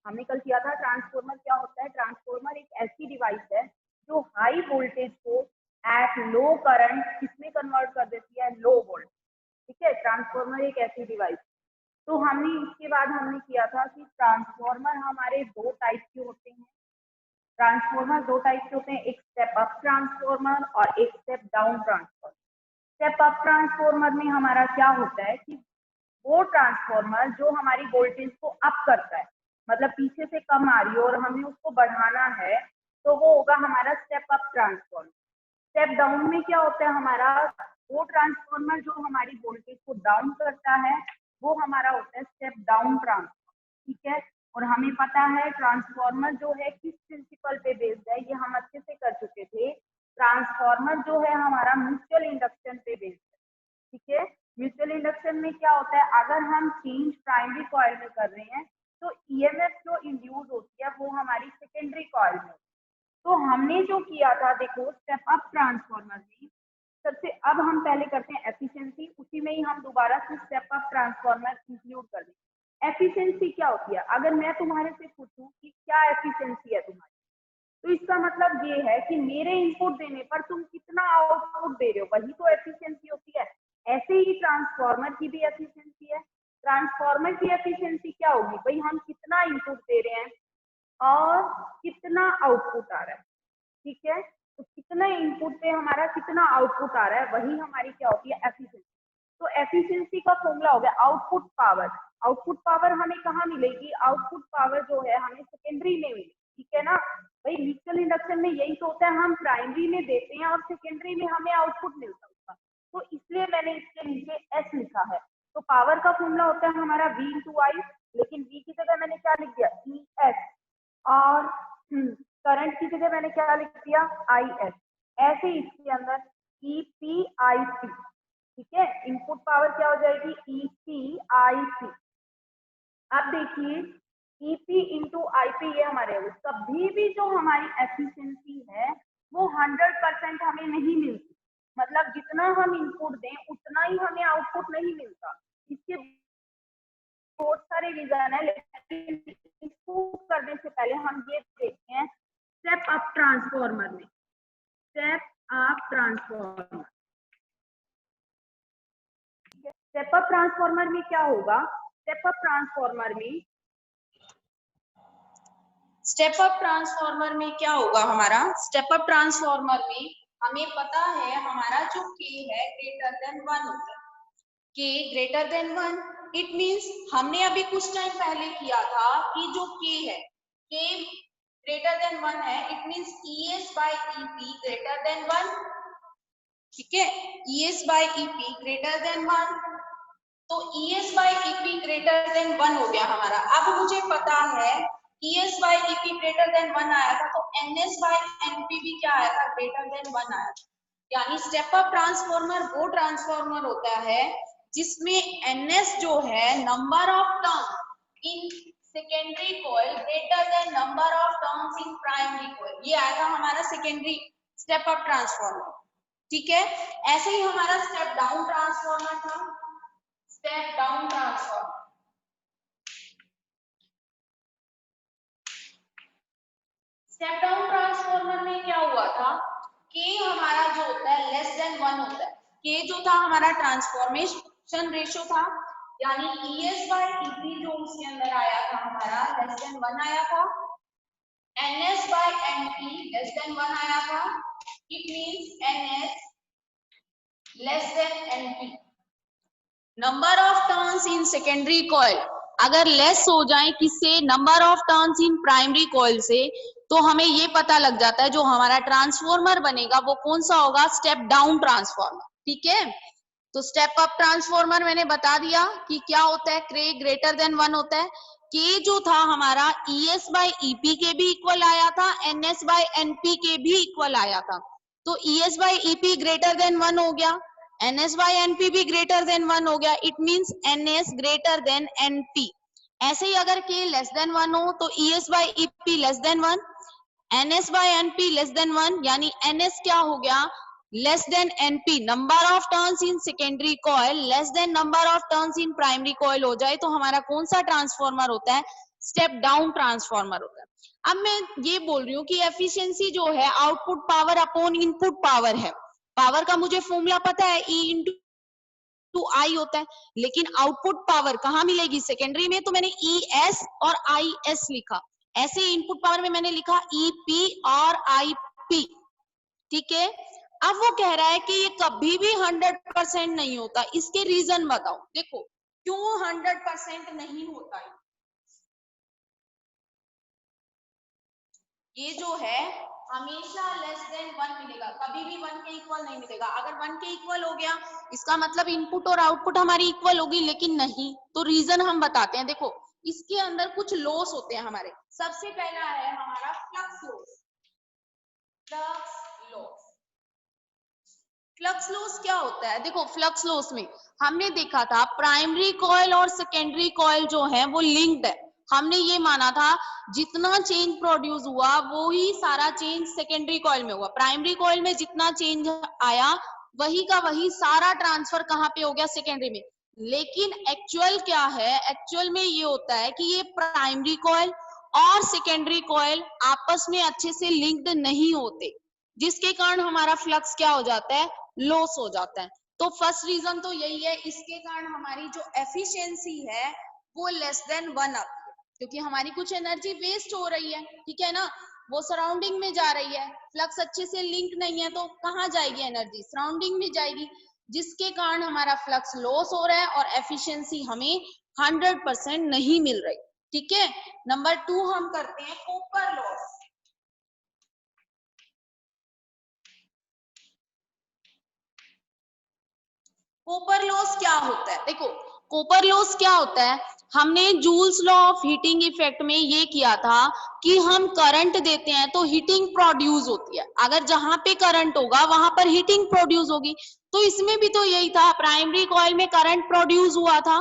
हमने कल किया था ट्रांसफॉर्मर क्या होता है। ट्रांसफॉर्मर एक ऐसी डिवाइस है जो हाई वोल्टेज को एट लो करंट किसमें कन्वर्ट कर देती है, लो वोल्ट। ठीक है, ट्रांसफॉर्मर एक ऐसी डिवाइस। तो हमने इसके बाद हमने किया था कि ट्रांसफॉर्मर हमारे दो टाइप के होते हैं। ट्रांसफॉर्मर दो टाइप के होते हैं, एक स्टेप अप ट्रांसफॉर्मर और एक step down transformer. Step up transformer में हमारा क्या होता है कि वो ट्रांसफॉर्मर जो हमारी वोल्टेज को अप करता है, मतलब पीछे से कम आ रही है और हमें उसको बढ़ाना है, तो वो होगा हमारा step up transformer. Step down में क्या होता है हमारा, वो ट्रांसफॉर्मर जो हमारी वोल्टेज को डाउन करता है वो हमारा होता है स्टेप डाउन ट्रांसफॉर्मर। ठीक है, और हमें पता है ट्रांसफॉर्मर जो है किस प्रिंसिपल पे बेस्ड है, ये हम अच्छे से कर चुके थे। ट्रांसफॉर्मर जो है हमारा म्यूचुअल इंडक्शन पे बेस्ड है। ठीक है, म्यूचुअल इंडक्शन में क्या होता है, अगर हम चेंज प्राइमरी कॉइल में कर रहे हैं तो ईएमएफ जो इंड्यूस होती है वो हमारी सेकेंडरी कॉइल में। तो हमने जो किया था देखो स्टेप अप ट्रांसफॉर्मर में सबसे, अब हम पहले करते हैं एफिशिएंसी, उसी में ही हम दोबारा से स्टेप अप ट्रांसफॉर्मर इंक्लूड कर देंगे। एफिशिएंसी क्या होती है, अगर मैं तुम्हारे से पूछूं कि क्या एफिशिएंसी है तुम्हारी, तो इसका मतलब ये है कि मेरे इनपुट देने पर तुम कितना आउटपुट दे रहे हो, वही तो एफिशिएंसी होती है। ऐसे ही ट्रांसफॉर्मर की भी एफिशिएंसी है। ट्रांसफॉर्मर की एफिशिएंसी क्या होगी भाई, हम कितना इनपुट दे रहे हैं और कितना आउटपुट आ रहा है। ठीक है, तो कितना इनपुट पे हमारा कितना आउटपुट आ रहा है, वही हमारी क्या होती है एफिशिएंसी। तो एफिशिएंसी का फॉर्मूला हो गया आउटपुट पावर। आउटपुट पावर हमें कहाँ मिलेगी, आउटपुट पावर जो है हमें सेकेंडरी में मिलेगी। ठीक है ना भाई, म्यूचुअल इंडक्शन में यही तो होता है, हम प्राइमरी में देते हैं और सेकेंडरी में हमें आउटपुट मिलता है। तो इसलिए मैंने इसके नीचे एस लिखा है। तो पावर का फॉर्मूला होता है हमारा V × I, लेकिन V की जगह मैंने क्या लिख दिया ES, और करंट की जगह मैंने क्या लिख दिया IS। ऐसे इसके अंदर EPIC। ठीक है, इनपुट पावर क्या हो जाएगी EPIC। अब देखिए EP × IP ये हमारे, कभी भी जो हमारी एफिशिएंसी है वो 100% हमें नहीं मिलती। मतलब जितना हम इनपुट दें उतना ही हमें आउटपुट नहीं मिलता। इसके बहुत सारे रीजन है, लेकिन इसको करने से पहले हम ये देखते हैं स्टेप अप ट्रांसफॉर्मर में। Step up transformer, step up transformer में क्या होगा, स्टेप अप ट्रांसफॉर्मर में क्या होगा हमारा, स्टेप अप ट्रांसफॉर्मर में हमें पता है हमारा जो K है ग्रेटर देन 1 होता है। K greater than 1, it means हमने अभी कुछ टाइम पहले किया था कि जो K है K ग्रेटर देन 1 है, it means ES/EP greater than 1। ठीक है, ES/EP ग्रेटर देन 1, तो ES/EP ग्रेटर देन 1 हो गया हमारा। अब मुझे पता है ES/EP ग्रेटर देन 1 आया था, तो NS/NP भी क्या आया था, ग्रेटर देन 1 आया था। यानी स्टेप अप ट्रांसफॉर्मर वो ट्रांसफॉर्मर होता है जिसमें NS जो है number of turn in secondary coil greater than number of turns in primary coil, ये आएगा हमारा सेकेंडरी स्टेप अप ट्रांसफॉर्मर। ठीक है, ऐसे ही हमारा स्टेप डाउन ट्रांसफॉर्मर था, step down transformer. Step down transformer में क्या हुआ था, K हमारा जो होता है लेस देन 1 होता है। K जो था हमारा ट्रांसफॉर्मेशन रेशियो था, यानी ES/EP जो उसके अंदर आया था हमारा लेस देन 1 आया था, NS/NP लेस देन 1 आया था। It means NS less than NP। Number of turns in secondary coil अगर लेस हो जाए किससे, number of turns in primary coil से, तो हमें ये पता लग जाता है जो हमारा ट्रांसफॉर्मर बनेगा वो कौन सा होगा, स्टेप डाउन ट्रांसफॉर्मर। ठीक है, तो स्टेप अप ट्रांसफॉर्मर मैंने बता दिया कि क्या होता है, K ग्रेटर देन 1 होता है। K जो था हमारा ES/EP के भी इक्वल आया था, NS/NP के भी इक्वल आया था। तो ES/EP ग्रेटर देन 1 हो गया, NS/NP भी ग्रेटर देन 1 हो गया, it means NS greater than NP। ऐसे ही अगर K लेस देन 1 हो तो ES/EP less than 1, NS/NP less than 1, यानी NS क्या हो गया, less than NP। Number of turns in secondary coil less than number of turns in primary coil हो जाए तो हमारा कौन सा ट्रांसफॉर्मर होता है, स्टेप डाउन ट्रांसफॉर्मर होता है। अब मैं ये बोल रही हूँ कि एफिशिएंसी जो है output power upon input power है। पावर का मुझे फॉर्मूला पता है, E इंटू आई होता है, लेकिन आउटपुट पावर कहाँ मिलेगी? सेकेंडरी में तो मैंने ES और IS लिखा, ऐसे इनपुट पावर में मैंने लिखा EP और IP, ठीक है। अब वो कह रहा है कि ये कभी भी 100% नहीं होता, इसके रीजन बताओ। देखो क्यों 100% नहीं होता है? ये जो है हमेशा लेस देन 1 मिलेगा, कभी भी 1 के इक्वल नहीं मिलेगा। अगर 1 के इक्वल हो गया इसका मतलब इनपुट और आउटपुट हमारी इक्वल होगी, लेकिन नहीं। तो रीजन हम बताते हैं। देखो इसके अंदर कुछ लॉस होते हैं हमारे। सबसे पहला है हमारा flux loss. Flux loss, flux loss क्या होता है? देखो फ्लक्स लॉस में हमने देखा था प्राइमरी कॉइल और सेकेंडरी कॉइल जो है वो लिंक्ड है। हमने ये माना था जितना चेंज प्रोड्यूस हुआ वो ही सारा चेंज सेकेंडरी कॉइल में हुआ। प्राइमरी कॉइल में जितना चेंज आया वही का वही सारा ट्रांसफर कहाँ पे हो गया? सेकेंडरी में। लेकिन एक्चुअल क्या है? एक्चुअल में ये होता है कि ये प्राइमरी कॉइल और सेकेंडरी कॉइल आपस में अच्छे से लिंक्ड नहीं होते, जिसके कारण हमारा फ्लक्स क्या हो जाता है? लॉस हो जाता है। तो फर्स्ट रीजन तो यही है, इसके कारण हमारी जो एफिशिएंसी है वो लेस देन 1 आती है, क्योंकि हमारी कुछ एनर्जी वेस्ट हो रही है, ठीक है ना, वो सराउंडिंग में जा रही है। फ्लक्स अच्छे से लिंक नहीं है तो कहाँ जाएगी एनर्जी? सराउंडिंग में जाएगी, जिसके कारण हमारा फ्लक्स लॉस हो रहा है और एफिशिएंसी हमें 100% नहीं मिल रही, ठीक है। नंबर 2 हम करते हैं कॉपर लॉस। कॉपर लॉस क्या होता है? देखो कॉपर लॉस क्या होता है, हमने joules law of heating effect में ये किया था कि हम करंट देते हैं तो हीटिंग प्रोड्यूस होती है। अगर जहां पे करंट होगा वहां पर हीटिंग प्रोड्यूस होगी। तो इसमें भी तो यही था, प्राइमरी कॉइल में करंट प्रोड्यूस हुआ था।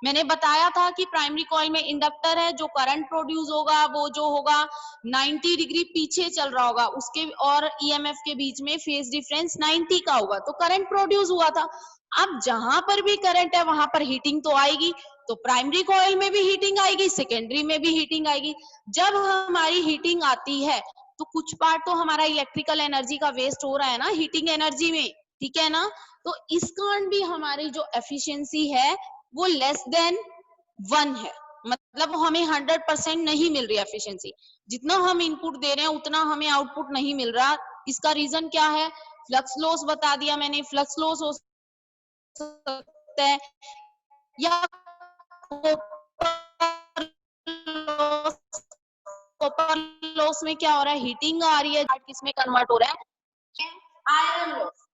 मैंने बताया था कि प्राइमरी कॉइल में इंडक्टर है, जो करंट प्रोड्यूस होगा वो जो होगा 90 डिग्री पीछे चल रहा होगा, उसके और ईएमएफ के बीच में फेज डिफरेंस 90 का होगा, तो करंट प्रोड्यूस हुआ था। अब जहां पर भी करंट है वहां पर हीटिंग तो आएगी, तो प्राइमरी कॉइल में भी हीटिंग आएगी, सेकेंडरी में भी हीटिंग आएगी। जब हमारी हीटिंग आती है तो कुछ पार्ट तो हमारा इलेक्ट्रिकल एनर्जी का वेस्ट हो रहा है ना हीटिंग एनर्जी में, ठीक है ना। तो इस कारण भी हमारी जो एफिशिएंसी है वो लेस देन 1 है, मतलब हमें 100% नहीं मिल रही एफिशिएंसी। जितना हम इनपुट दे रहे हैं उतना हमें आउटपुट नहीं मिल रहा। इसका रीजन क्या है? फ्लक्स लॉस बता दिया मैंने। फ्लक्स लॉस हो सकता है या कॉपर लॉस में क्या हो रहा है? हीटिंग आ रही है, किसमें कन्वर्ट हो रहा है? Iron loss.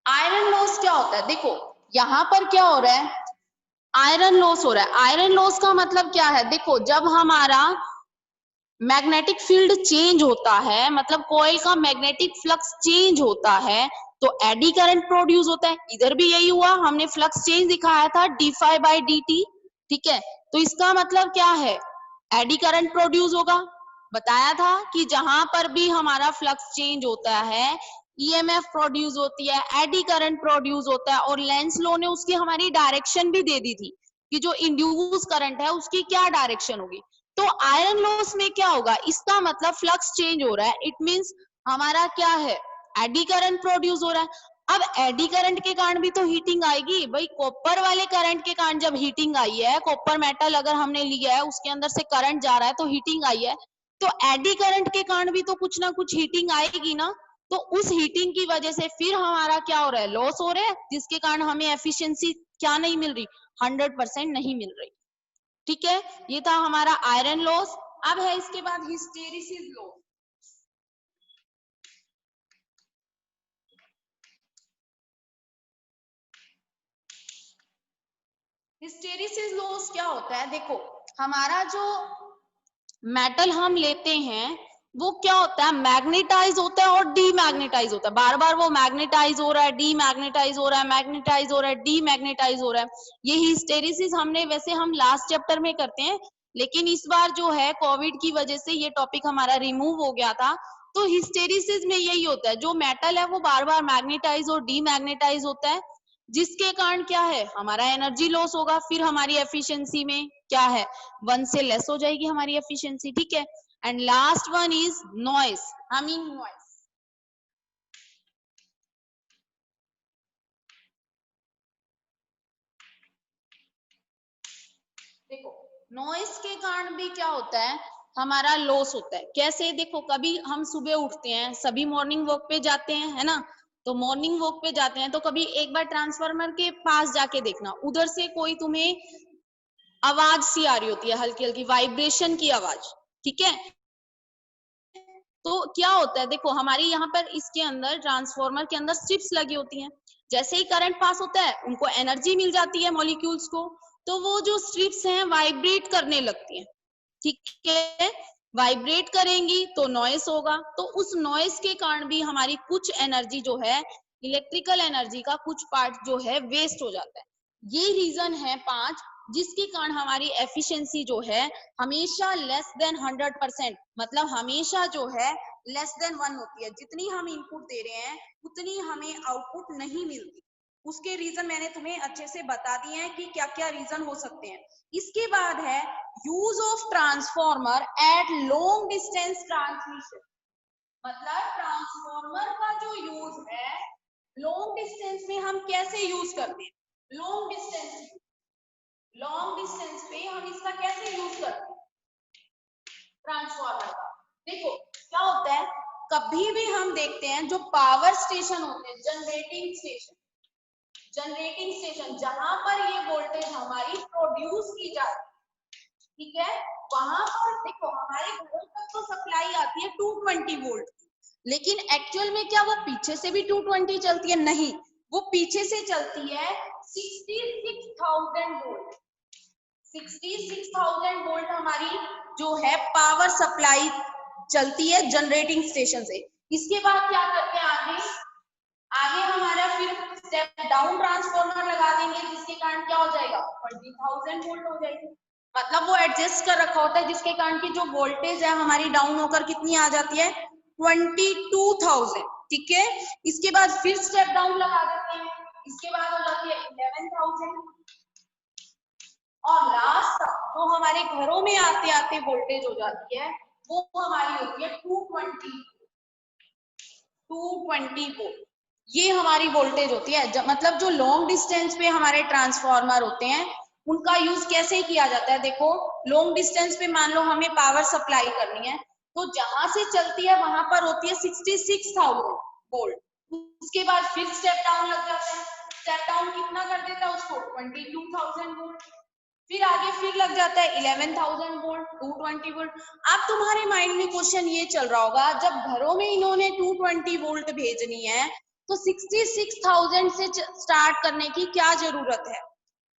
आयरन लॉस क्या होता है? देखो यहां पर क्या हो रहा है? आयरन लॉस हो रहा है। आयरन लॉस का मतलब क्या है? देखो जब हमारा मैग्नेटिक फील्ड चेंज होता है, मतलब कॉइल का मैग्नेटिक फ्लक्स चेंज होता है, तो एडी करंट प्रोड्यूस होता है। इधर भी यही हुआ, हमने फ्लक्स चेंज दिखाया था d∅dt, ठीक है। तो इसका मतलब क्या है? एडी करंट प्रोड्यूस होगा। बताया था कि जहां पर भी हमारा फ्लक्स चेंज होता है ईएमएफ प्रोड्यूस होती है, एडी करंट प्रोड्यूस होता है, और लेंस लॉ ने उसकी हमारी डायरेक्शन भी दे दी थी कि जो इंड्यूस करंट है उसकी क्या डायरेक्शन होगी। तो आयरन लॉस में क्या होगा? इसका मतलब फ्लक्स चेंज हो रहा है, इट मींस हमारा क्या है? एडी करंट प्रोड्यूस हो रहा है। अब एडी करंट के कारण भी तो हीटिंग आएगी भाई। कॉपर वाले करंट के कारण जब हीटिंग आई है, कॉपर मेटल अगर हमने लिया है उसके अंदर से करंट जा रहा है तो हीटिंग आई है, तो एडी करंट के कारण भी तो कुछ ना कुछ हीटिंग आएगी ना। तो उस हीटिंग की वजह से फिर हमारा क्या हो रहा है? लॉस हो रहा है, जिसके कारण हमें एफिशिएंसी क्या नहीं मिल रही? 100% नहीं मिल रही, ठीक है। ये था हमारा आयरन लॉस। अब है इसके बाद हिस्टेरिसिस लॉस। हिस्टेरिसिस लॉस क्या होता है? देखो हमारा जो मेटल हम लेते हैं वो क्या होता है? मैग्नेटाइज होता है और डीमैग्नेटाइज होता है। बार बार वो मैग्नेटाइज हो रहा है, डीमैग्नेटाइज हो रहा है, मैग्नेटाइज हो रहा है, डीमैग्नेटाइज हो रहा है। ये हिस्टेरिसिस हमने वैसे हम लास्ट चैप्टर में करते हैं, लेकिन इस बार जो है कोविड की वजह से ये टॉपिक हमारा रिमूव हो गया था। तो हिस्टेरिसिस में यही होता है, जो मेटल है वो बार बार मैग्नेटाइज और डीमैग्नेटाइज होता है। जिसके कारण क्या है, हमारा एनर्जी लॉस होगा, फिर हमारी एफिशिएंसी में क्या है, 1 से लेस हो जाएगी हमारी एफिशिएंसी, ठीक है। And last one is noise, humming noise. देखो नॉइस के कारण भी क्या होता है, हमारा लॉस होता है। कैसे, देखो कभी हम सुबह उठते हैं, सभी मॉर्निंग वॉक पे जाते हैं, है ना, तो मॉर्निंग वॉक पे जाते हैं तो कभी एक बार ट्रांसफार्मर के पास जाके देखना, उधर से कोई तुम्हें आवाज सी आ रही होती है, हल्की हल्की वाइब्रेशन की आवाज, ठीक है। तो क्या होता है, देखो हमारी यहाँ पर इसके अंदर ट्रांसफार्मर के अंदर स्ट्रिप्स लगी होती हैं, जैसे ही करंट पास होता है उनको एनर्जी मिल जाती है मॉलिक्यूल्स को, तो वो जो स्ट्रिप्स हैं वाइब्रेट करने लगती हैं, ठीक है। वाइब्रेट करेंगी तो नॉइस होगा, तो उस नॉइस के कारण भी हमारी कुछ एनर्जी जो है, इलेक्ट्रिकल एनर्जी का कुछ पार्ट जो है वेस्ट हो जाता है। ये रीजन है 5 जिसके कारण हमारी एफिशिएंसी जो है हमेशा लेस देन 100%, मतलब हमेशा जो है लेस देन 1 होती है। जितनी हम इनपुट दे रहे हैं उतनी हमें आउटपुट नहीं मिलती। उसके रीजन मैंने तुम्हें अच्छे से बता दिए हैं कि क्या क्या रीजन हो सकते हैं। इसके बाद है use of transformer at long distance transmission, मतलब ट्रांसफॉर्मर का जो यूज है लॉन्ग डिस्टेंस में हम कैसे यूज करते हैं। लॉन्ग डिस्टेंस पे हम इसका कैसे यूज करते हैं ट्रांसफार्मर का। देखो क्या होता है, कभी भी हम देखते हैं जो पावर स्टेशन होते हैं, जनरेटिंग स्टेशन जहां पर ये वोल्टेज हमारी प्रोड्यूस की जाती है, ठीक है, वहां पर देखो हमारे घरों तक तो सप्लाई आती है 220 वोल्ट की, लेकिन एक्चुअल में क्या वो पीछे से भी 220 चलती है, नहीं, वो पीछे से चलती है 66,000 वोल्ट। 66,000 वोल्ट हमारी जो है पावर सप्लाई चलती है जनरेटिंग स्टेशन से। इसके बाद क्या करते हैं आगे हमारा फिर स्टेप डाउन ट्रांसफार्मर लगा देंगे, जिसके कारण क्या हो जाएगा 20,000 वोल्ट हो जाएगी, मतलब वो एडजस्ट कर रखा होता है, जिसके कारण की जो वोल्टेज है हमारी डाउन होकर कितनी आ जाती है 22,000, ठीक है। इसके बाद फिर स्टेप डाउन लगा देते हैं, इसके बाद हो जाती है 11,000, और लास्ट जो हमारे घरों में आते आते वोल्टेज हो जाती है वो हमारी होती है 220 वोल्ट। ये हमारी वोल्टेज होती है। मतलब जो लॉन्ग डिस्टेंस पे हमारे ट्रांसफार्मर होते हैं उनका यूज कैसे किया जाता है। देखो लॉन्ग डिस्टेंस पे मान लो हमें पावर सप्लाई करनी है, तो जहां से चलती है वहां पर होती है 66,000 वोल्ट। उसके बाद फिर स्टेप डाउन लग जाता है, स्टेप डाउन कितना कर देता है उसको 22,000 वोल्ट, फिर आगे फिर लग जाता है 11,000 वोल्ट, 220 वोल्ट। अब तुम्हारे माइंड में क्वेश्चन ये चल रहा होगा, जब घरों में इन्होंने 220 वोल्ट भेजनी है तो 66,000 से स्टार्ट करने की क्या जरूरत है।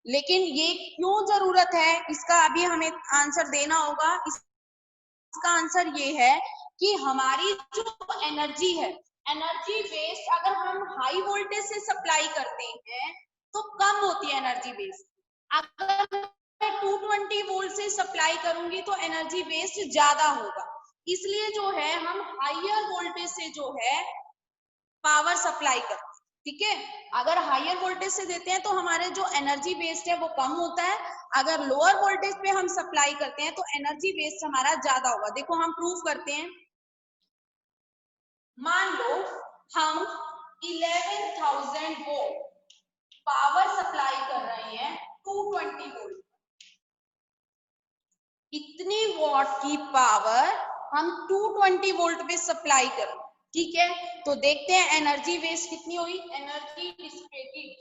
लेकिन ये क्यों जरूरत है इसका अभी हमें आंसर देना होगा। इसका आंसर ये है कि हमारी जो एनर्जी है, एनर्जी वेस्ट अगर हम हाई वोल्टेज से सप्लाई करते हैं तो कम होती है एनर्जी वेस्ट। अगर 220 वोल्ट से सप्लाई करूंगी तो एनर्जी वेस्ट ज्यादा होगा, इसलिए जो है हम हायर वोल्टेज से जो है पावर सप्लाई करते हैं, ठीक है। अगर हायर वोल्टेज से देते हैं तो हमारे जो एनर्जी वेस्ट है वो कम होता है, अगर लोअर वोल्टेज पे हम सप्लाई करते हैं तो एनर्जी वेस्ट हमारा ज्यादा होगा। देखो हम प्रूफ करते हैं, मान लो हम 11,000 वोल्ट पावर सप्लाई कर रहे हैं 220 वोल्ट, इतनी वॉट की पावर हम 220 वोल्ट पे सप्लाई करें, ठीक है। तो देखते हैं एनर्जी वेस्ट कितनी हुई, एनर्जी डिसिपेटेड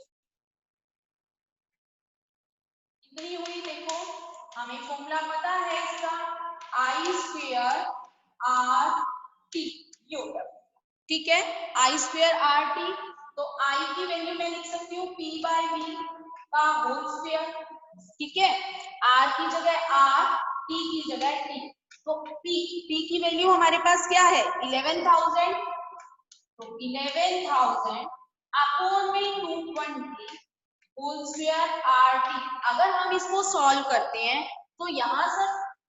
कितनी हुई। देखो हमें फॉर्मूला पता है इसका, आई स्क्वायर आर टी, ठीक है, आई स्क्वायर आर टी। तो आई की वैल्यू मैं लिख सकती हूँ पी बाय वी का होल स्क्वायर, ठीक है, आर की जगह आर, टी की जगह टी। तो पी की वैल्यू हमारे पास क्या है 11,000, तो 11,000 अपॉन में 220 होल स्क्वायर आर टी। अगर हम इसको सॉल्व करते हैं तो यहाँ से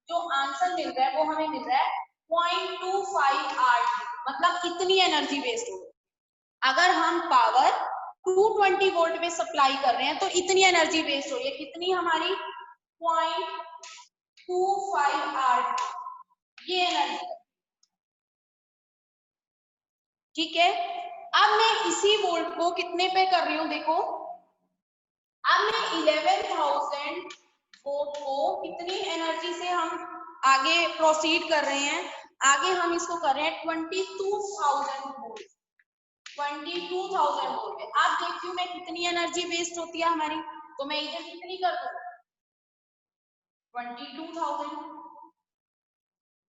जो आंसर मिल रहा है वो हमें मिल रहा है 0.25 आर टी, मतलब कितनी एनर्जी वेस्ट हो। अगर हम पावर 220 वोल्ट पे सप्लाई कर रहे हैं तो इतनी एनर्जी वेस्ट हो रही है, कितनी हमारी 0.25 आर, ये एनर्जी। ठीक है, अब मैं इसी वोल्ट को कितने पे कर रही हूं, देखो अब मैं 11,000 वोल्ट को कितनी एनर्जी से हम आगे प्रोसीड कर रहे हैं, आगे हम इसको कर रहे हैं 22,000 वोल्ट, 22,000 वोल्ट पे। आप देखिए मैं कितनी एनर्जी वेस्ट होती है हमारी, तो मैं इधर कितनी कर दूं 22,000,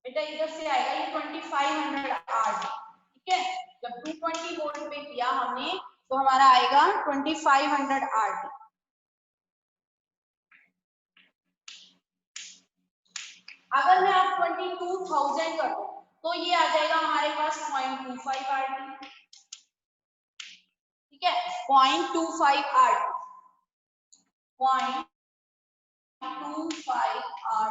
बेटा इधर से आएगा ये 2500 आर, ठीक है। जब 220 वोल्ट पे किया हमने तो हमारा आएगा 2500 आर। अगर मैं आप 22,000 कर दूं तो ये आ जाएगा हमारे पास 0.25 आर, ठीक है, 0.25 आर, 0.25 आर।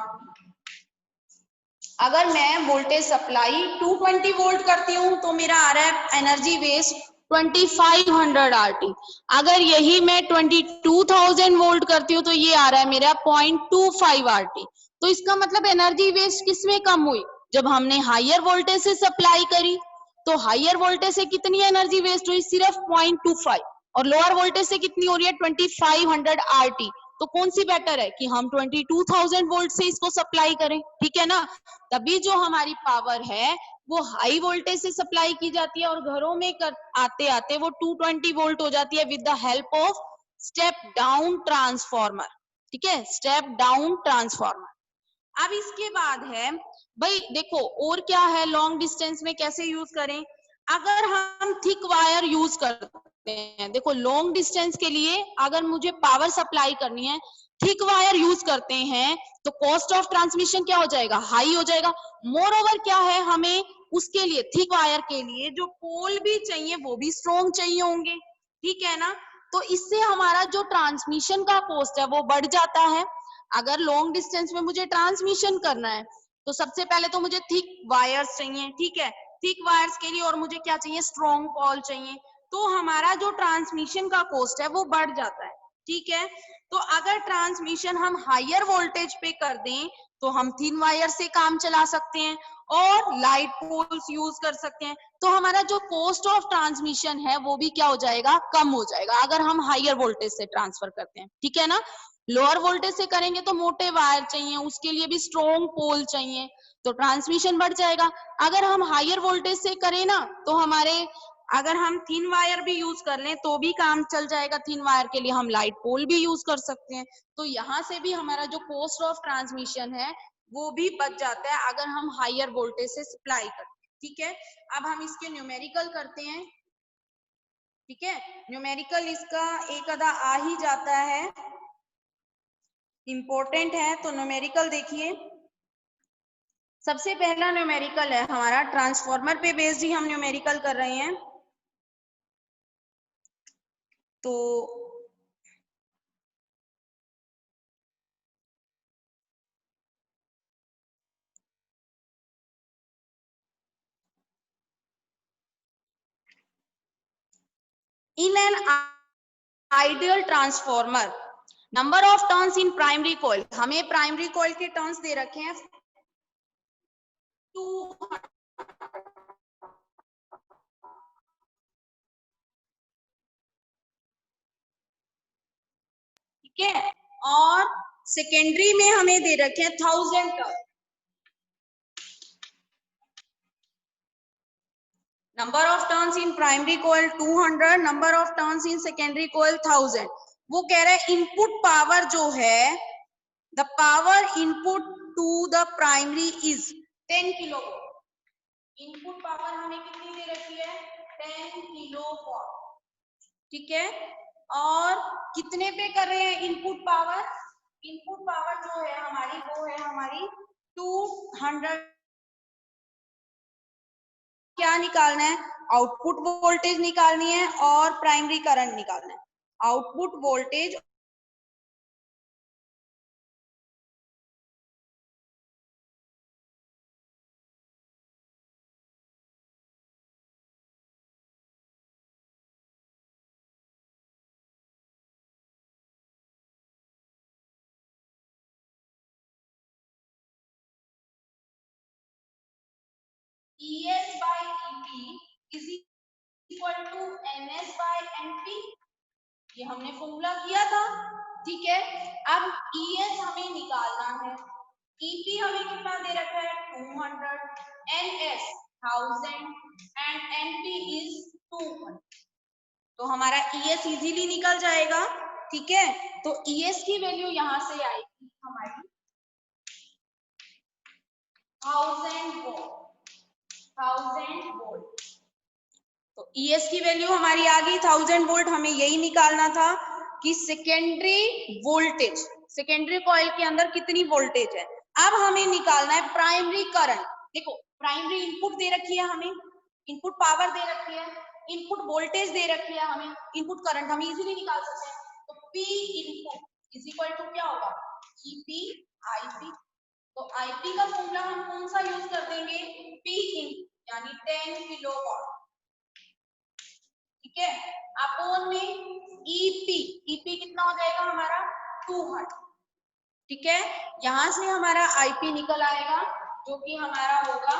अगर मैं वोल्टेज सप्लाई 220 वोल्ट करती हूँ तो मेरा आ रहा है एनर्जी वेस्ट 2500 आरटी। अगर यही मैं 22,000 वोल्ट करती हूँ तो ये आ रहा है मेरा 0.25 आरटी। तो इसका मतलब एनर्जी वेस्ट किसमें कम हुई, जब हमने हायर वोल्टेज से सप्लाई करी। तो हायर वोल्टेज से कितनी एनर्जी वेस्ट हुई, सिर्फ 0.25, और लोअर वोल्टेज से कितनी हो रही है 2500 आरटी। तो कौन सी बेटर है कि हम 22,000 वोल्ट से इसको सप्लाई करें, ठीक है ना। तभी जो हमारी पावर है वो हाई वोल्टेज से सप्लाई की जाती है और घरों में आते आते वो 220 वोल्ट हो जाती है with the help of step down transformer, ठीक है, स्टेप डाउन ट्रांसफॉर्मर। अब इसके बाद है भाई देखो और क्या है, लॉन्ग डिस्टेंस में कैसे यूज करें। अगर हम थिक वायर यूज करते हैं, देखो लॉन्ग डिस्टेंस के लिए अगर मुझे पावर सप्लाई करनी है, थिक वायर यूज करते हैं तो कॉस्ट ऑफ ट्रांसमिशन क्या हो जाएगा, हाई हो जाएगा। मोर ओवर क्या है, हमें उसके लिए थिक वायर के लिए जो पोल भी चाहिए वो भी स्ट्रॉन्ग चाहिए होंगे, ठीक है ना। तो इससे हमारा जो ट्रांसमिशन का कॉस्ट है वो बढ़ जाता है। अगर लॉन्ग डिस्टेंस में मुझे ट्रांसमिशन करना है तो सबसे पहले तो मुझे थिक वायर्स चाहिए, ठीक है, थिक वायर्स के लिए और मुझे क्या चाहिए, स्ट्रॉन्ग पोल चाहिए। तो हमारा जो ट्रांसमिशन का कॉस्ट है वो बढ़ जाता है, ठीक है। तो अगर ट्रांसमिशन हम हायर वोल्टेज पे कर दें तो हम थिन वायर से काम चला सकते हैं और लाइट पोल्स यूज कर सकते हैं। तो हमारा जो कॉस्ट ऑफ ट्रांसमिशन है वो भी क्या हो जाएगा, कम हो जाएगा, अगर हम हायर वोल्टेज से ट्रांसफर करते हैं, ठीक है ना। लोअर वोल्टेज से करेंगे तो मोटे वायर चाहिए, उसके लिए भी स्ट्रॉन्ग पोल चाहिए, तो ट्रांसमिशन बढ़ जाएगा। अगर हम हायर वोल्टेज से करें ना तो हमारे, अगर हम थिन वायर भी यूज कर लें तो भी काम चल जाएगा, थिन वायर के लिए हम लाइट पोल भी यूज कर सकते हैं। तो यहाँ से भी हमारा जो कॉस्ट ऑफ ट्रांसमिशन है वो भी बच जाता है अगर हम हायर वोल्टेज से सप्लाई करते हैं, ठीक है। अब हम इसके न्यूमेरिकल करते हैं, ठीक है। न्यूमेरिकल इसका एक आधा आ ही जाता है, इंपॉर्टेंट है। तो न्यूमेरिकल देखिए, सबसे पहला न्यूमेरिकल है हमारा ट्रांसफॉर्मर पे बेस्ड ही हम न्यूमेरिकल कर रहे हैं। तो in an ideal transformer number of turns in primary coil, हमें प्राइमरी कॉइल के टर्न्स दे रखे हैं 200, ठीक है, और सेकेंडरी में हमें दे रखे हैं 1000 turn. Number of turns in primary coil 200, number of turns in secondary coil 1000। वो कह रहा है इनपुट पावर जो है, the power input to the primary is 10 kilo. Input power हमें कितनी दे रखी है, 10 किलोवाट, ठीक है। और कितने पे कर रहे हैं इनपुट पावर, इनपुट पावर जो है हमारी वो है हमारी 200। क्या निकालना है, आउटपुट वोल्टेज निकालनी है और प्राइमरी करंट निकालना है। Output voltage ES by EP is equal to NS by NP, ये हमने फॉर्मूला किया था, ठीक है। अब ES हमें निकालना है, EP हमें कितना दे रखा है 200, NS 1000 एंड NP इज 200, तो हमारा ES इजीली निकल जाएगा, ठीक है। तो ES की वैल्यू यहां से आएगी हमारी 1000 वोल्ट, तो ES की वैल्यू हमारी आ गई 1000 वोल्ट। हमें यही निकालना था कि सेकेंडरी वोल्टेज, सेकेंडरी कॉइल के अंदर कितनी वोल्टेज है। अब हमें निकालना है प्राइमरी करंट। देखो प्राइमरी इनपुट दे रखी है हमें, इनपुट पावर दे रखी है, इनपुट वोल्टेज दे रखी है हमें, इनपुट करंट हम इजीली निकाल सकते हैं। तो P input is equal to क्या होगा EP IP, तो IP का फॉर्मूला हम कौन सा यूज कर देंगे P इनपुट यानी 10 किलोवाट, ठीक है, अपॉन में EP कितना हो जाएगा हमारा 200, ठीक है। यहां से हमारा IP निकल आएगा जो कि हमारा होगा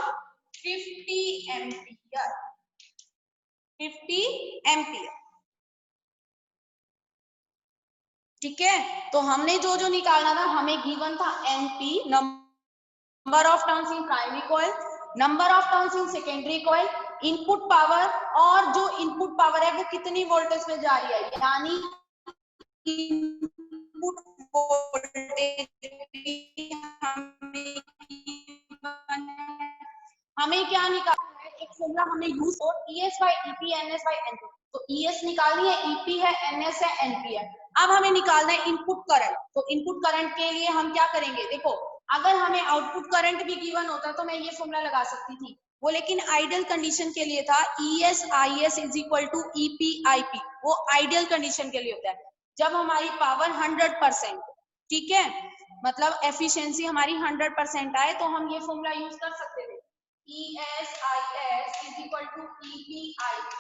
50 एम्पियर, 50 एम्पियर, ठीक है। तो हमने जो जो निकालना था, हमें गिवन था NP number of turns in primary coil, number of turns in secondary coil, input power, और जो इनपुट पावर है वो कितनी वोल्टेज में जा रही है, यानी इनपुट वोल्टेज हमें क्या निकालना है, एक फॉर्मूला हमने यूज और ES by EP NS by NP, तो ES निकालनी है, EP है, NS है, NP है। अब हमें निकालना है इनपुट करंट, तो इनपुट करंट के लिए हम क्या करेंगे, देखो अगर हमें आउटपुट करंट भी गिवन होता तो मैं ये फॉर्मूला लगा सकती थी, वो लेकिन आइडियल कंडीशन के लिए था ES IS is equal to EP IP, वो आइडियल कंडीशन के लिए होता है जब हमारी पावर 100%, ठीक है, मतलब एफिशिएंसी हमारी 100% आए तो हम ये फॉर्मूला यूज कर सकते थे ES IS is equal to EP IP,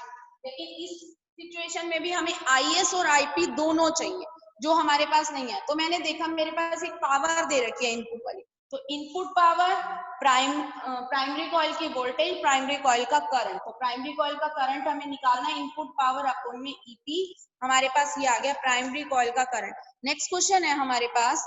लेकिन इस सिचुएशन में भी हमें IS और IP दोनों चाहिए जो हमारे पास नहीं है। तो मैंने देखा मेरे पास एक पावर दे रखी है इनपुट वाली, तो इनपुट पावर प्राइमरी कॉइल की वोल्टेज, प्राइमरी कॉइल का करंट, तो प्राइमरी कॉइल का करंट हमें निकालना है, इनपुट पावर अपॉन में EP, हमारे पास ये आ गया प्राइमरी कॉइल का करंट। नेक्स्ट क्वेश्चन है हमारे पास